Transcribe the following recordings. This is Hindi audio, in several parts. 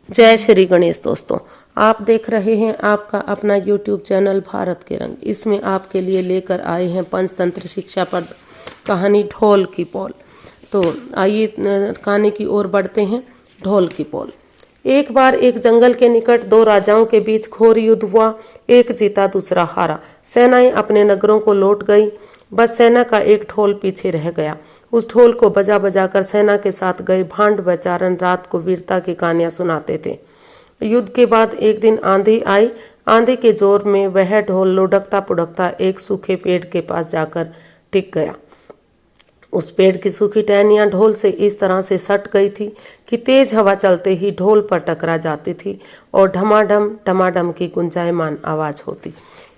जय श्री गणेश दोस्तों, आप देख रहे हैं आपका अपना YouTube चैनल भारत के रंग। इसमें आपके लिए लेकर आए हैं पंचतंत्र शिक्षा पर कहानी ढोल की पोल। तो आइए कहानी की ओर बढ़ते हैं। ढोल की पोल। एक बार एक जंगल के निकट दो राजाओं के बीच घोर युद्ध हुआ। एक जीता दूसरा हारा। सेनाएं अपने नगरों को लौट गई, बस सेना का एक ढोल पीछे रह गया। उस ढोल को बजा बजा कर सेना के साथ गए भांड व चारण रात को वीरता की कहानियां सुनाते थे। युद्ध के बाद एक दिन आंधी आई। आंधी के जोर में वह ढोल लुढ़कता पुढ़कता एक सूखे पेड़ के पास जाकर टिक गया। उस पेड़ की सूखी टहनियां ढोल से इस तरह से सट गई थी कि तेज हवा चलते ही ढोल पर टकरा जाती थी और ढमाढम ढमाढम की गुंजायमान आवाज होती।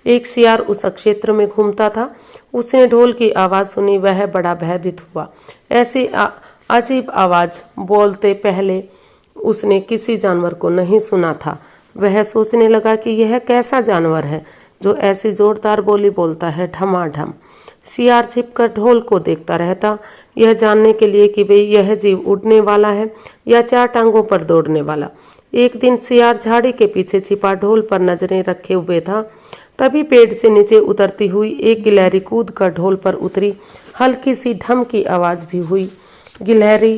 एक सियार उस क्षेत्र में घूमता था। उसने ढोल की आवाज सुनी, वह बड़ा भयभीत हुआ। ऐसी अजीब आवाज बोलते पहले उसने किसी जानवर को नहीं सुना था। वह सोचने लगा कि यह कैसा जानवर है जो ऐसी जोरदार बोली बोलता है, ढमाढम। सियार छिपकर ढोल को देखता रहता, यह जानने के लिए कि वे यह जीव उड़ने वाला है या चार टांगों पर दौड़ने वाला। एक दिन सियार झाड़ी के पीछे छिपा ढोल पर नजरें रखे हुए था। तभी पेड़ से नीचे उतरती हुई एक गिलहरी कूद कर ढोल पर उतरी। हल्की सी ढम की आवाज भी हुई। गिलहरी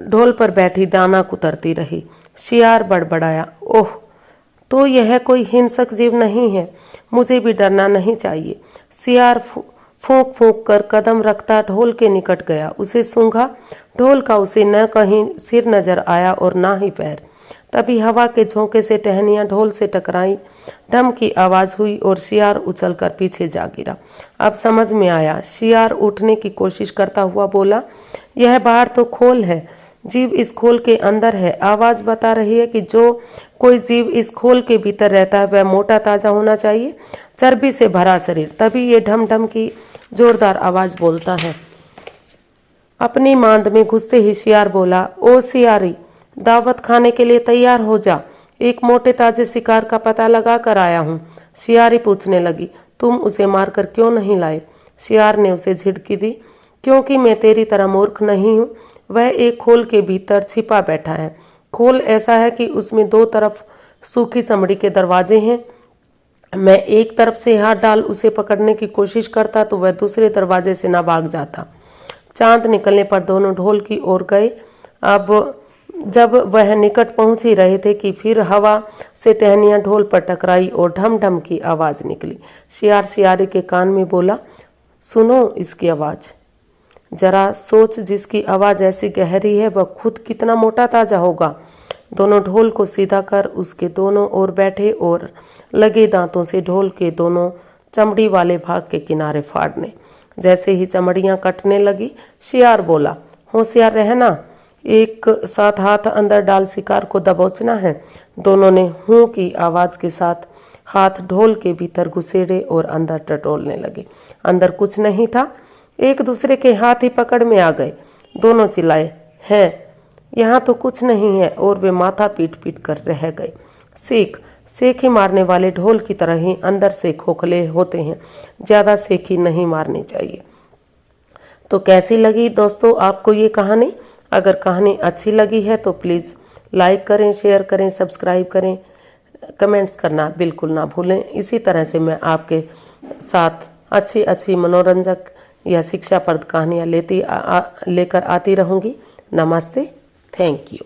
ढोल पर बैठी दाना कुतरती रही। सियार बड़बड़ाया, ओह, तो यह कोई हिंसक जीव नहीं है, मुझे भी डरना नहीं चाहिए। सियार फूंक फूंक कर कदम रखता ढोल के निकट गया। उसे सूंघा। ढोल का उसे न कहीं सिर नजर आया और ना ही पैर। तभी हवा के झोंके से टहनियां ढोल से टकराई। ढम की आवाज हुई और सियार उछलकर पीछे जा गिरा। अब समझ में आया। सियार उठने की कोशिश करता हुआ बोला, यह बाहर तो खोल है, जीव इस खोल के अंदर है। आवाज बता रही है कि जो कोई जीव इस खोल के भीतर रहता है वह मोटा ताजा होना चाहिए, चर्बी से भरा शरीर। तभी ये ढम ढम की जोरदार आवाज बोलता है। अपनी मांद में घुसते ही सियार बोला, ओ सियारी, दावत खाने के लिए तैयार हो जा, एक मोटे ताजे शिकार का पता लगा कर आया हूँ। सियारी पूछने लगी, तुम उसे मारकर क्यों नहीं लाए? सियार ने उसे झिड़की दी, क्योंकि मैं तेरी तरह मूर्ख नहीं हूँ। वह एक खोल के भीतर छिपा बैठा है। खोल ऐसा है कि उसमें दो तरफ सूखी चमड़ी के दरवाजे हैं। मैं एक तरफ से हाथ डाल उसे पकड़ने की कोशिश करता तो वह दूसरे दरवाजे से ना भाग जाता। चांद निकलने पर दोनों ढोल की ओर गए। अब जब वह निकट पहुंच ही रहे थे कि फिर हवा से टहनियां ढोल पर टकराई और ढम ढम की आवाज निकली। सियार सियारी के कान में बोला, सुनो इसकी आवाज, जरा सोच, जिसकी आवाज ऐसी गहरी है वह खुद कितना मोटा ताजा होगा। दोनों ढोल को सीधा कर उसके दोनों ओर बैठे और लगे दांतों से ढोल के दोनों चमड़ी वाले भाग के किनारे फाड़ने। जैसे ही चमड़ियां कटने लगी, सियार बोला, होशियार रहना, एक साथ हाथ अंदर डाल शिकार को दबोचना है। दोनों ने हूं की आवाज के साथ हाथ ढोल के भीतर घुसेड़े और अंदर टटोलने लगे। अंदर कुछ नहीं था। एक दूसरे के हाथ ही पकड़ में आ गए। दोनों चिल्लाए, हैं, यहाँ तो कुछ नहीं है, और वे माथा पीट पीट कर रह गए। सेख ही मारने वाले ढोल की तरह ही अंदर से खोखले होते हैं, ज्यादा सेख ही नहीं मारनी चाहिए। तो कैसी लगी दोस्तों आपको ये कहानी? अगर कहानी अच्छी लगी है तो प्लीज़ लाइक करें, शेयर करें, सब्सक्राइब करें, कमेंट्स करना बिल्कुल ना भूलें। इसी तरह से मैं आपके साथ अच्छी अच्छी मनोरंजक या शिक्षाप्रद कहानियाँ लेकर आती रहूँगी। नमस्ते, थैंक यू।